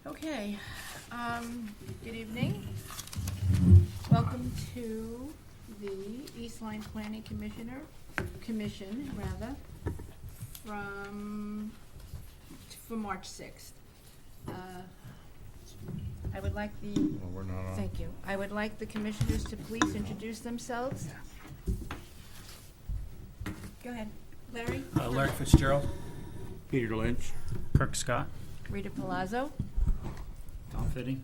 Okay, good evening. Welcome to the East Lyme Planning Commission, for March 6th. I would like the, Well, we're not on. thank you. I would like the commissioners to please introduce themselves. Go ahead. Larry? Larry Fitzgerald, Peter Lynch. Kirk Scott, Rita Palazzo. Tom Fitting.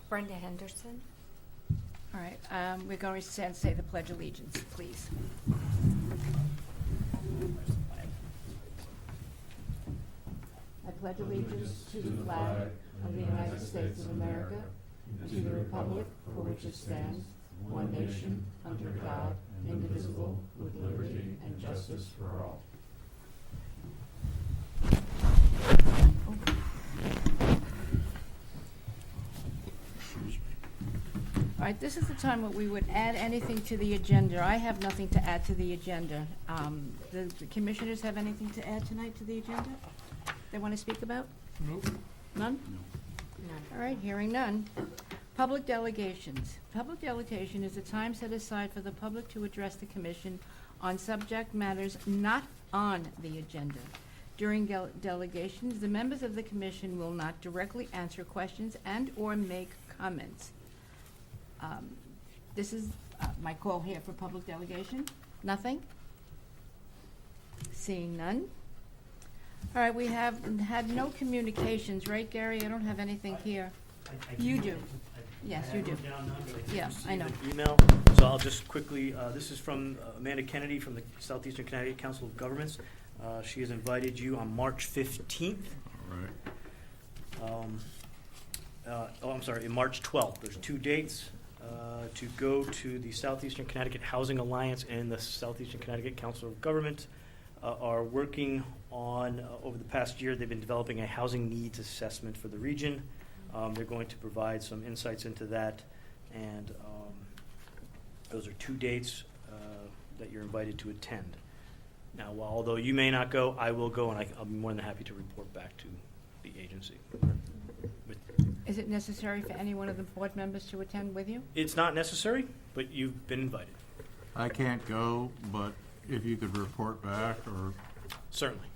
Brenda Henderson. All right, we're going to say the Pledge of Allegiance, please. I pledge allegiance to the flag of the United States of America and to the republic for which it stands, one nation, under God, indivisible, with liberty and justice for all. All right, this is the time when we would add anything to the agenda. I have nothing to add to the agenda. The commissioners have anything to add tonight to the agenda they want to speak about? Nope. None? All right, hearing none. Public delegations. Public delegation is a time set aside for the public to address the commission on subject matters not on the agenda. During delegations, the members of the commission will not directly answer questions and/or make comments. This is my call here for public delegation. Nothing? Seeing none. All right, we have had no communications, right, Gary? I don't have anything here. You do. Yes, you do. Yeah, I know. Email, so I'll just quickly, this is from Amanda Kennedy from the Southeastern Connecticut Council of Governments. She has invited you on March 15th. All right. I'm sorry, March 12th. There's 2 dates to go to the Southeastern Connecticut Housing Alliance and the Southeastern Connecticut Council of Governments are working on, over the past year, they've been developing a housing needs assessment for the region. They're going to provide some insights into that, and those are 2 dates that you're invited to attend. Now, although you may not go, I will go, and I'll be more than happy to report back to the agency. Is it necessary for any one of the board members to attend with you? It's not necessary, but you've been invited. I can't go, but if you could report back, or Certainly.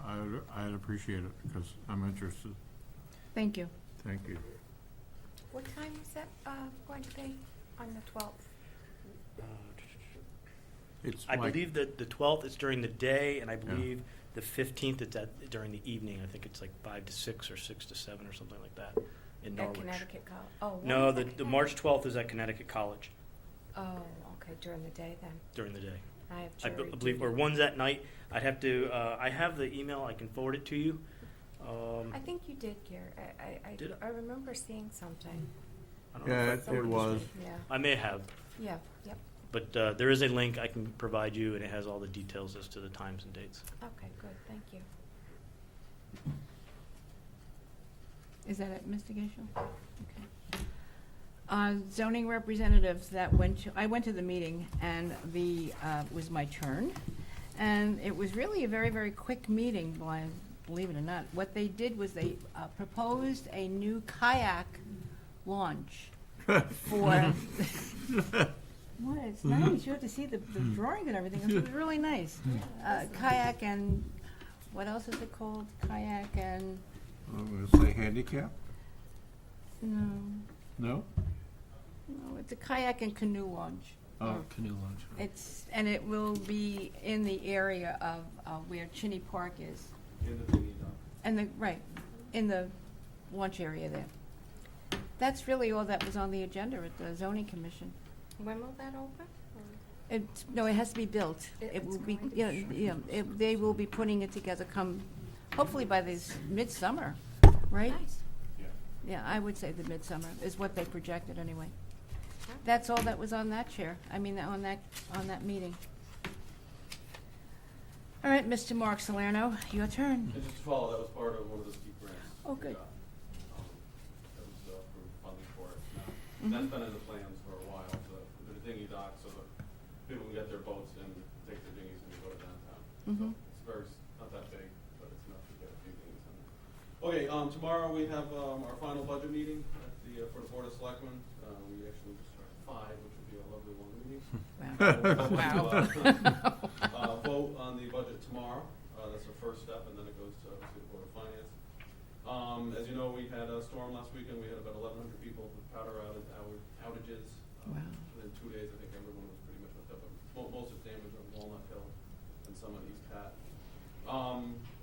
I'd appreciate it, because I'm interested. Thank you. Thank you. What time is that going to be on the 12th? It's I like, believe that the 12th is during the day, and I believe the 15th is during the evening. I think it's like 5 to 6 or 6 to 7 or something like that in At Norwich. Connecticut College? Oh, when No, is the that March 12th is at Connecticut College Oh, okay, during the day then. during the day. I have I jury believe, or duty. one's at night. I'd have to, I have the email, I can forward it to you. I think you did, Gary. Did I? I remember seeing something. I don't know yeah, if I it was. Yeah, I may have, yeah, yep. but there is a link I can provide you, and it has all the details as to the times and dates. Okay, good, thank you. Is that it, Mr. Gaishel? Okay. Zoning representatives that I went to the meeting, and it was my turn. And it was really a very, very quick meeting, believe it or not. What they did was they proposed a new kayak launch for, what, it's nice, you have to see the drawings and everything, it was really nice. Kayak and, what else is it called? Kayak and, I'm going to say handicap? no, No? no, it's a kayak and canoe launch. Oh, Canoe Launch. And it will be in the area of where Chinny Park is. Right, in the launch area there. That's really all that was on the agenda at the zoning commission. When will that open? Or- No, it has to be built. It It's will be, going to yeah, be- they will be putting it together hopefully by this midsummer, right? Nice. Yeah, I would say the midsummer is what they projected anyway. That's all that was on that on that meeting. All right, Mr. Mark Salerno, your turn. And just to follow, that was part of one of the steep grants. Oh, good. we got. That was approved funding for it. Now, Mhm. that's been in the plans for a while, the dinghy dock, so that people can get their boats and take their dinghies and go to downtown. Mhm. So it's not that big, but it's enough to get a few dinghies in there. Okay, tomorrow we have, our final budget meeting at the, for the Board of Selectmen. We actually start at 5, which would be a lovely long meeting. Wow. Vote on the budget tomorrow. That's the first step, and then it goes to obviously the Board of Finance. As you know, we had a storm last weekend. We had about 1,100 people with power outages. Wow. Within 2 days, I think everyone was pretty much hooked up. Most of the damage on Walnut Hill and some on East Pat.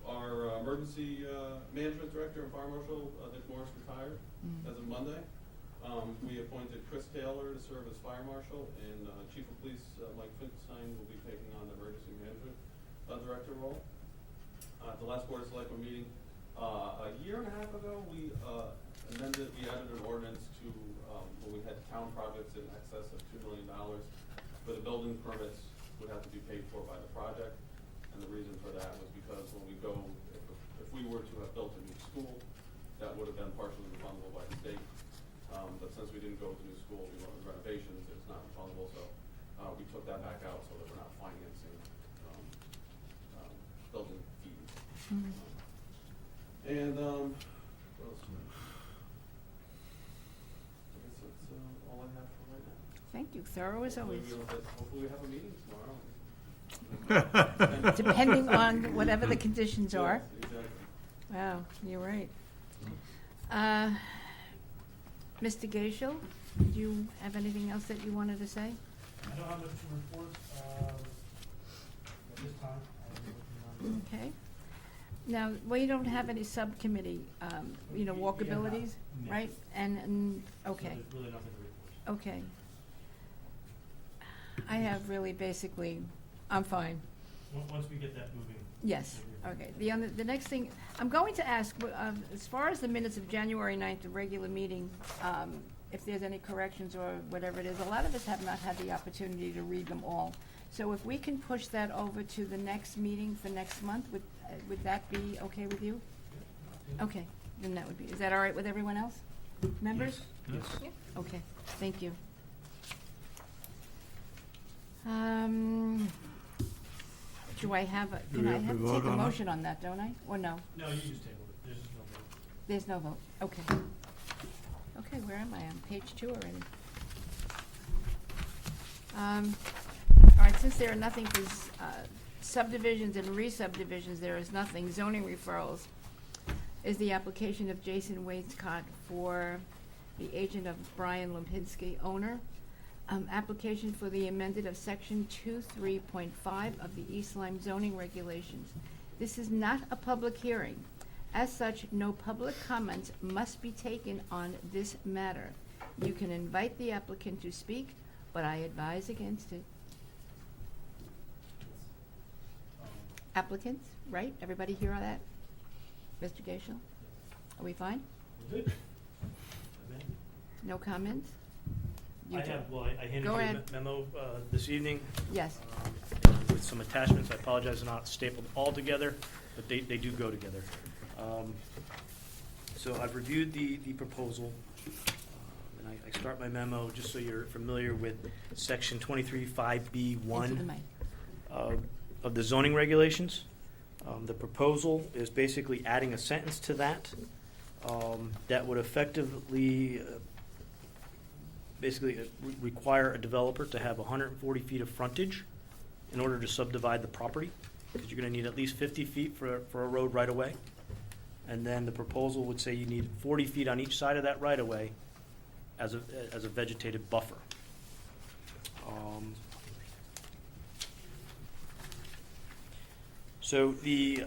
Our emergency management director and fire marshal, Dick Morris, retired as of Monday. We appointed Chris Taylor to serve as fire marshal, and Chief of Police Mike Finkelstein will be taking on the emergency management director role. At the last Board of Selectmen meeting, a year and a half ago, we added an ordinance to, when we had town projects in excess of $2 million, where the building permits would have to be paid for by the project. And the reason for that was because when we go, if we were to have built a new school, that would have been partially refundable by the state. But since we didn't go with the new school, we went with renovations, it's not refundable, so we took that back out so that we're not financing building fees. And what else? I guess that's all I have for right now. Thank you, thorough as always. Hopefully we have a meeting tomorrow. Depending on whatever the conditions are. Yes, exactly. Wow, you're right. Mr. Gaishel, do you have anything else that you wanted to say? I don't have much to report at this time. I'm working on Okay. Now, we don't have any subcommittee, walkabilities, No. right? And, okay, So there's really nothing to report. okay. I have really basically, I'm fine. Once we get that moving. Yes, okay. The next thing, I'm going to ask, as far as the minutes of January 9th, the regular meeting, if there's any corrections or whatever it is, a lot of us have not had the opportunity to read them all. So if we can push that over to the next meeting for next month, would that be okay with you? Okay, then that would be, is that all right with everyone else? Members? Yes. Okay, thank you. Do I have, Do we have to take vote a on it? motion on that, don't I? Or no? No, you just tabled it. There's just no vote. There's no vote, okay. Okay, where am I? On page 2 already. All right, since there are nothing for subdivisions and re-subdivisions, there is nothing. Zoning referrals is the application of Jason Wainscott for the agent of Brian Lumpinski, owner. Application for the amended of section 23.5 of the East Lyme zoning regulations. This is not a public hearing. As such, no public comments must be taken on this matter. You can invite the applicant to speak, but I advise against it. Applicants, right? Everybody hear all that? Mr. Gaishel? Are we fine? We're good. Okay. No comments? You I do- have, well, I handed Go you a ahead. memo this evening Yes, with some attachments. I apologize they're not stapled all together, but they do go together. So I've reviewed the proposal, and I start my memo just so you're familiar with section 23.5B1. into the mic. Of the zoning regulations. The proposal is basically adding a sentence to that that would effectively require a developer to have 140 feet of frontage in order to subdivide the property, because you're going to need at least 50 feet for a road right away. And then the proposal would say you need 40 feet on each side of that right away as a vegetative buffer. So the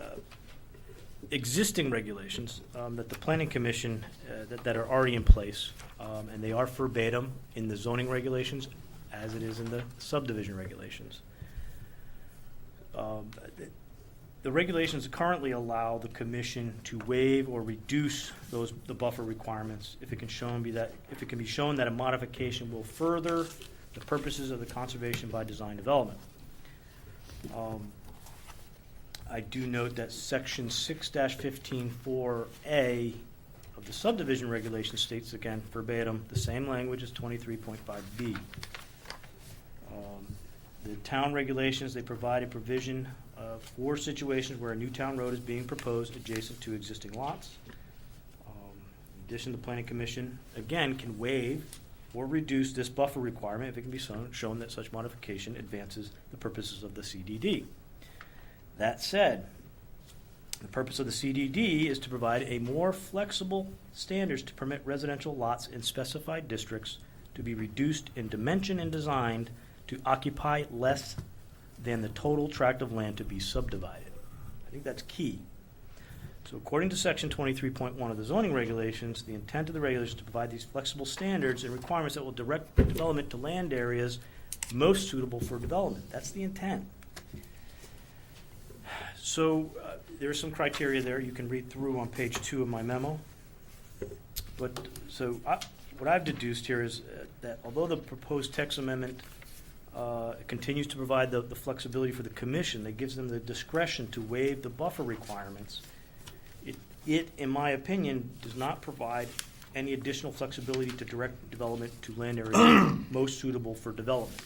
existing regulations that the planning commission, that are already in place, and they are verbatim in the zoning regulations as it is in the subdivision regulations. The regulations currently allow the commission to waive or reduce the buffer requirements if it can be shown that a modification will further the purposes of the conservation by design development. I do note that section 6-15-4A of the subdivision regulation states, again, verbatim, the same language as 23.5B. The town regulations, they provide a provision for situations where a new town road is being proposed adjacent to existing lots. addition, the planning commission, again, can waive or reduce this buffer requirement if it can be shown that such modification advances the purposes of the CDD. That said, the purpose of the CDD is to provide a more flexible standards to permit residential lots in specified districts to be reduced in dimension and designed to occupy less than the total tract of land to be subdivided. I think that's key. So according to section 23.1 of the zoning regulations, the intent of the regulations is to provide these flexible standards and requirements that will direct development to land areas most suitable for development. That's the intent. So there's some criteria there you can read through on page 2 of my memo. But so what I've deduced here is that although the proposed text amendment continues to provide the flexibility for the commission that gives them the discretion to waive the buffer requirements, it, in my opinion, does not provide any additional flexibility to direct development to land areas most suitable for development.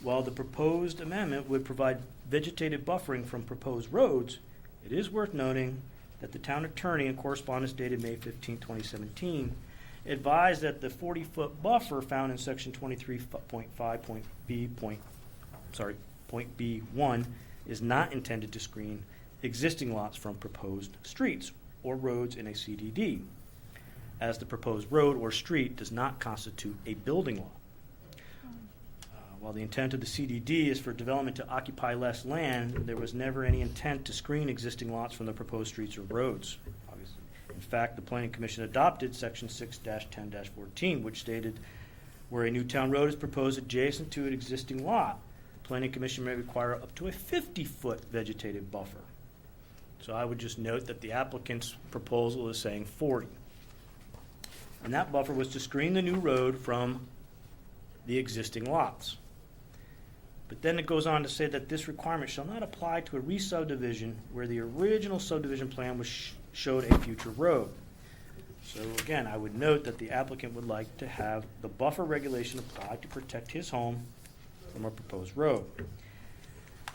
While the proposed amendment would provide vegetative buffering from proposed roads, it is worth noting that the town attorney in correspondence dated May 15, 2017, advised that the 40-foot buffer found in section 23.5.B.1 is not intended to screen existing lots from proposed streets or roads in a CDD, as the proposed road or street does not constitute a building lot. While the intent of the CDD is for development to occupy less land, there was never any intent to screen existing lots from the proposed streets or roads. Obviously. In fact, the Planning Commission adopted section 6-10-14, which stated, where a new town road is proposed adjacent to an existing lot, the Planning Commission may require up to a 50-foot vegetative buffer. So I would just note that the applicant's proposal is saying 40. And that buffer was to screen the new road from the existing lots. But then it goes on to say that this requirement shall not apply to a re-subdivision where the original subdivision plan was showed a future road. So again, I would note that the applicant would like to have the buffer regulation apply to protect his home from a proposed road.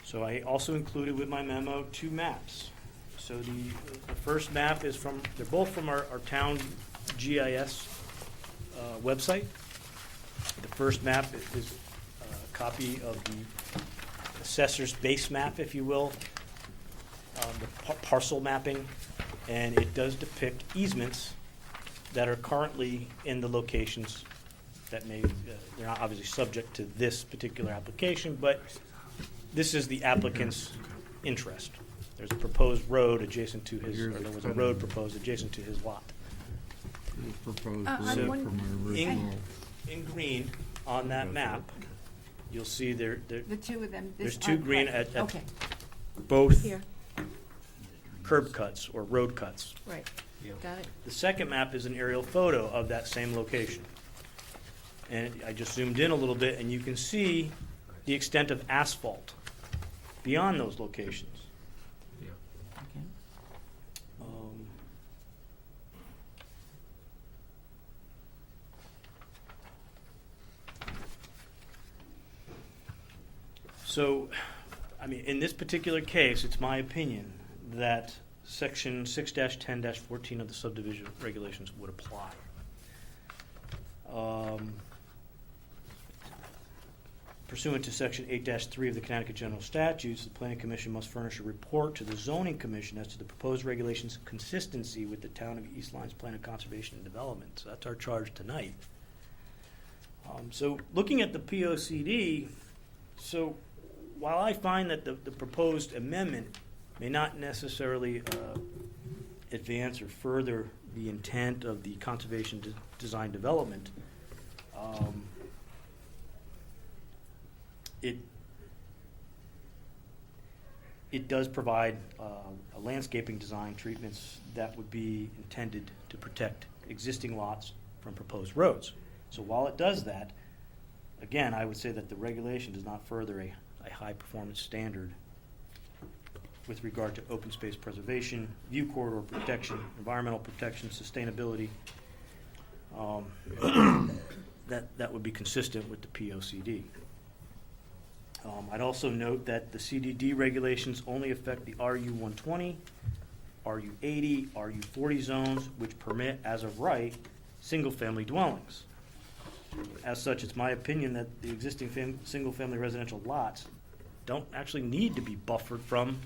So I also included with my memo 2 maps. So the first map is they're both from our town GIS website. The first map is a copy of the assessor's base map, if you will, the parcel mapping, and it does depict easements that are currently in the locations that they're not obviously subject to this particular application, but this is the applicant's interest. There's a proposed road adjacent to there was a road proposed adjacent to his lot. Proposed I'm road wondering- from my original. In green on that map, you'll see The two of them. there's 2 green right. at Okay, both here, curb cuts or road cuts. right, got it. The second map is an aerial photo of that same location. And I just zoomed in a little bit, and you can see the extent of asphalt beyond those locations. Okay. So, I mean, in this particular case, it's my opinion that section 6-10-14 of the subdivision regulations would apply. Pursuant to section 8-3 of the Connecticut General Statutes, the Planning Commission must furnish a report to the Zoning Commission as to the proposed regulations' consistency with the town of East Lyme's Plan of Conservation and Development. So that's our charge tonight. So looking at the POCD, so while I find that the proposed amendment may not necessarily advance or further the intent of the conservation design development, it does provide a landscaping design treatments that would be intended to protect existing lots from proposed roads. So while it does that, again, I would say that the regulation does not further a high performance standard with regard to open space preservation, view corridor protection, environmental protection, sustainability. That would be consistent with the POCD. I'd also note that the CDD regulations only affect the RU 120 RU 80, RU 40 zones, which permit, as of right, single-family dwellings. As such, it's my opinion that the existing single-family residential lots don't actually need to be buffered from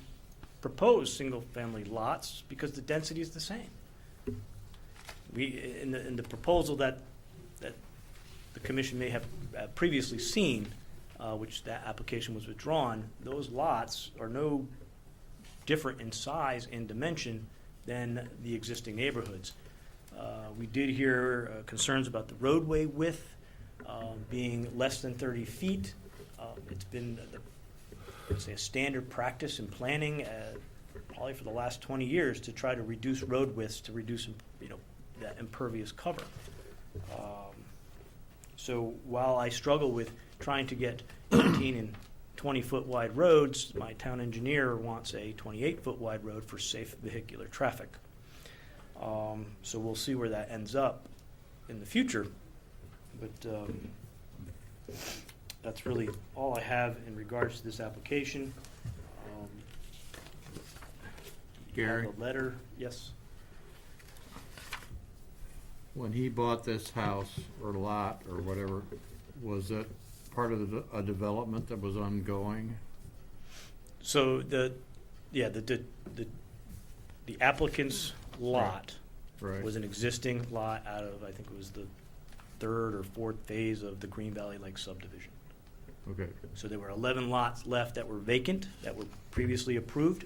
proposed single-family lots because the density is the same. In the proposal that the commission may have previously seen, which that application was withdrawn, those lots are no different in size and dimension than the existing neighborhoods. We did hear concerns about the roadway width being less than 30 feet. It's been, I'd say, a standard practice in planning, probably for the last 20 years, to try to reduce road widths to reduce, that impervious cover. So while I struggle with trying to get 18 and 20-foot wide roads, my town engineer wants a 28-foot wide road for safe vehicular traffic. So we'll see where that ends up in the future. But that's really all I have in regards to this application. You have Gary? a letter, yes? When he bought this house or lot or whatever, was it part of a development that was ongoing? So the applicant's lot Right. was an existing lot out of, I think it was the third or fourth phase of the Green Valley Lake subdivision. Okay, So there were 11 lots left that were vacant, that were previously approved,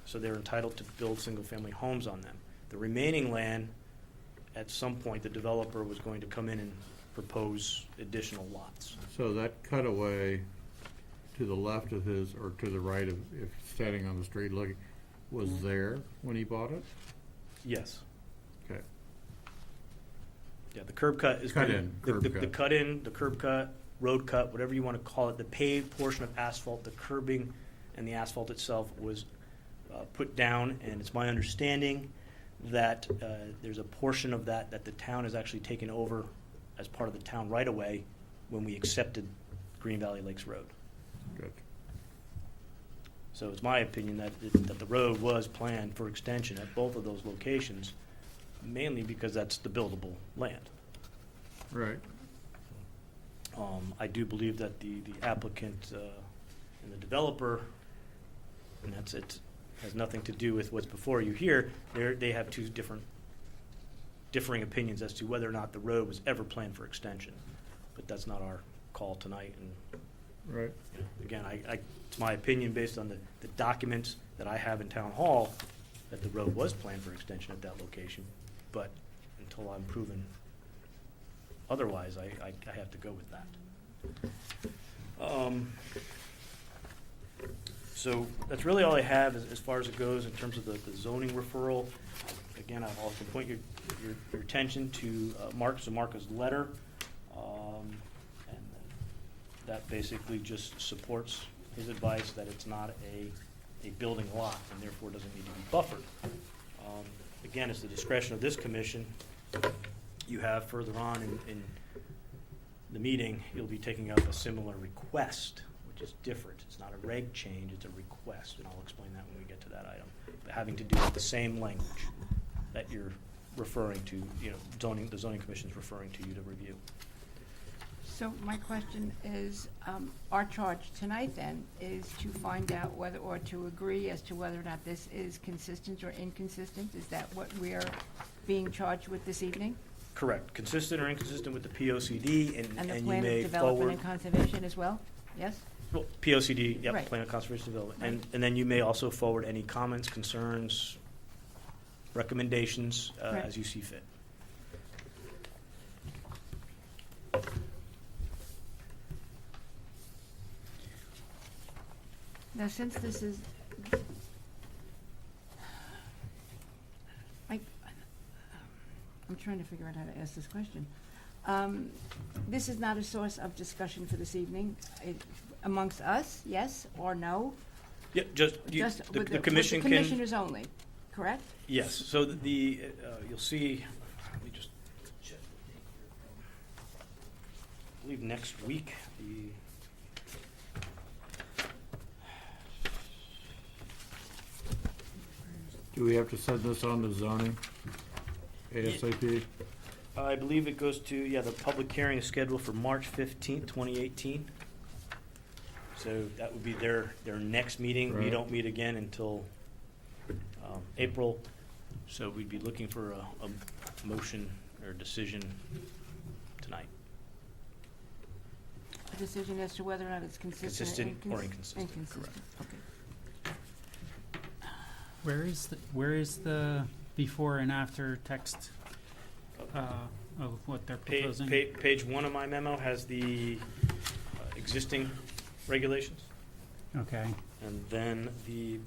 so they're entitled to build single-family homes on them. The remaining land, at some point, the developer was going to come in and propose additional lots. so that cutaway to the left of his, or to the right of, if standing on the street looking, was there when he bought it? Yes. Okay. Yeah, the curb cut is. Cut in, The curb cut. cut in, the curb cut, road cut, whatever you want to call it, the paved portion of asphalt, the curbing and the asphalt itself was put down, and it's my understanding that there's a portion of that the town has actually taken over as part of the town right-of-way when we accepted Green Valley Lakes Road. Good. So it's my opinion that the road was planned for extension at both of those locations, mainly because that's the buildable land. Right. I do believe that the applicant and the developer, and that's it, has nothing to do with what's before you here, they have two differing opinions as to whether or not the road was ever planned for extension. But that's not our call tonight, and Right. again, it's my opinion based on the documents that I have in Town Hall that the road was planned for extension at that location, but until I'm proven otherwise, I have to go with that. So that's really all I have as far as it goes in terms of the zoning referral. Again, I'll also point your attention to Mark Zamarka's letter. And that basically just supports his advice that it's not a building lot and therefore doesn't need to be buffered. Again, it's the discretion of this commission. You have further on in the meeting, you'll be taking up a similar request, which is different. It's not a reg change, it's a request, and I'll explain that when we get to that item. But having to do with the same language that you're referring to, the zoning commission's referring to you to review. So my question is, our charge tonight then is to find out whether, or to agree as to whether or not this is consistent or inconsistent? Is that what we are being charged with this evening? Correct. Consistent or inconsistent with the POCD, And the and you plan may of development forward. and conservation as well? Yes? Well, POCD, yep, Right. Plan of Conservation Development. Right. And then you may also forward any comments, concerns, recommendations, Right. as you see fit. Now, since this is, I'm trying to figure out how to ask this question. This is not a source of discussion for this evening amongst us, yes or no? Yeah, Just the with commission with the can. commissioners only, correct? Yes, so you'll see, let me just check the date here. I believe next week, Do we have to send this on to zoning ASAP? I believe it goes to, the public hearing is scheduled for March 15th, 2018. So that would be their next meeting. We Right. don't meet again until April. So we'd be looking for a motion or decision tonight. A decision as to whether or not it's consistent. Consistent or inconsistent, Inconsistent, okay. Where is the before and after text of what they're proposing? Page 1 of my memo has the existing regulations, Okay. and then the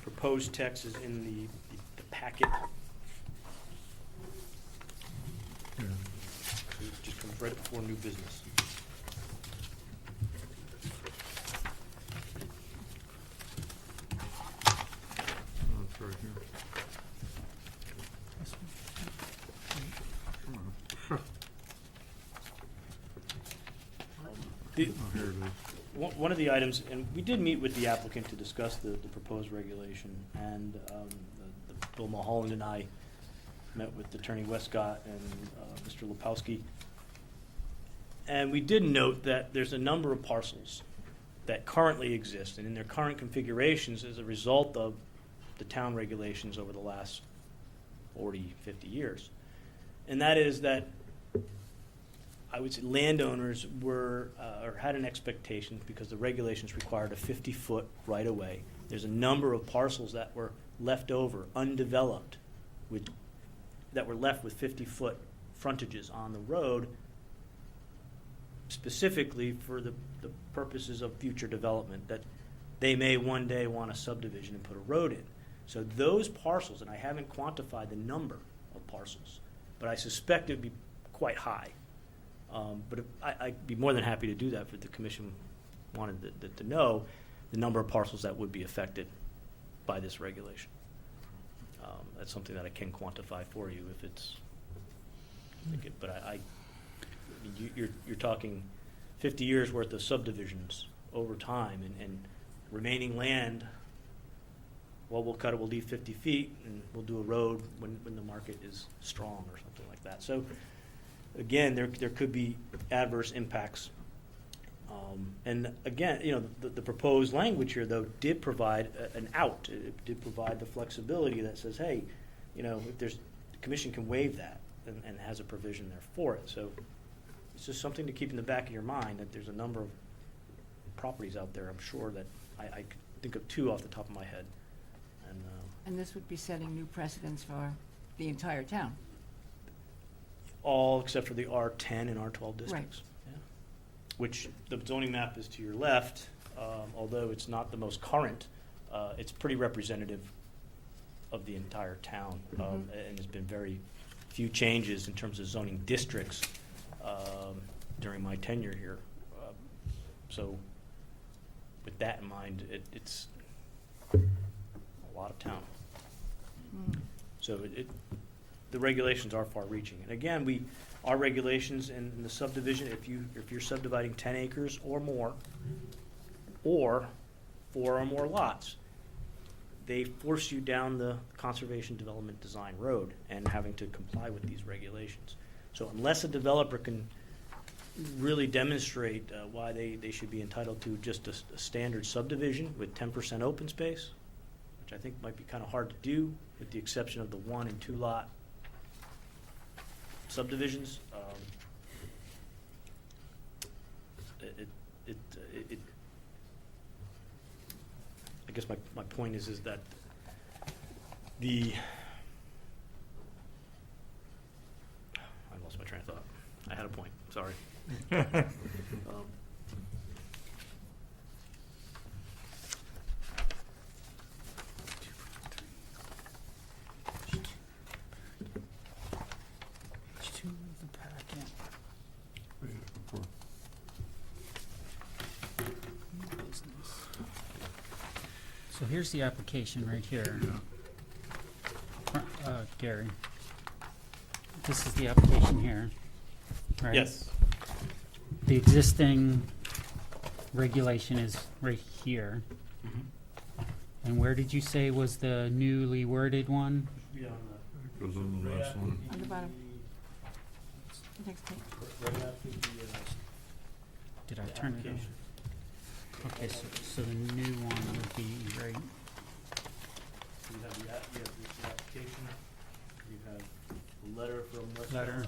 proposed text is in the packet. Yeah. It just comes right before new business. Oh, it's right here. Come on. The- Oh, here it is. One of the items, and we did meet with the applicant to discuss the proposed regulation, and Bill Mulholland and I met with Attorney Westcott and Mr. Lepowski. And we did note that there's a number of parcels that currently exist, and in their current configurations as a result of the town regulations over the last 40, 50 years. And that is that I would say landowners were, or had an expectation, because the regulations required a 50-foot right-of-way. There's a number of parcels that were left over, undeveloped, that were left with 50-foot frontages on the road, specifically for the purposes of future development, that they may one day want a subdivision and put a road in. So those parcels, and I haven't quantified the number of parcels, but I suspect it'd be quite high. But I'd be more than happy to do that if the commission wanted to know the number of parcels that would be affected by this regulation. That's something that I can quantify for you if it's, but you're talking 50 years worth of subdivisions over time and remaining land. Well, we'll cut it, we'll leave 50 feet, and we'll do a road when the market is strong or something like that. So again, there could be adverse impacts. And again, the proposed language here, though, did provide an out. It did provide the flexibility that says, hey, if the commission can waive that and has a provision there for it. So it's just something to keep in the back of your mind, that there's a number of properties out there, I'm sure, that I could think of two off the top of my head. And this would be setting new precedents for the entire town. All except for the R10 and R12 districts. Yeah. Which the zoning map is to your left, although it's not the most current, it's pretty representative of the entire town. And there's been very few changes in terms of zoning districts during my tenure here. So with that in mind, it's a lot of town. So the regulations are far-reaching. And again, our regulations in the subdivision, if you're subdividing 10 acres or more, or 4 or more lots, they force you down the Conservation Development Design Road and having to comply with these regulations. So unless a developer can really demonstrate why they should be entitled to just a standard subdivision with 10% open space, which I think might be kind of hard to do, with the exception of the 1 and 2 lot subdivisions. I guess my point is that I lost my train of thought. I had a point. Sorry. So here's the application right here. Gary. This is the application here, right? Yes. The existing regulation is right here. And where did you say was the newly worded one? Yeah, Goes on the last one. On the bottom. The next page. Right after the Did I turn it application. on? Okay, so the new one would be right. You have the application, you have the letter from West. Letter.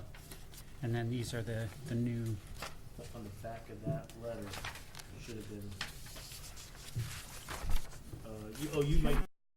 And then these are the new, On the back of that letter should have been, you might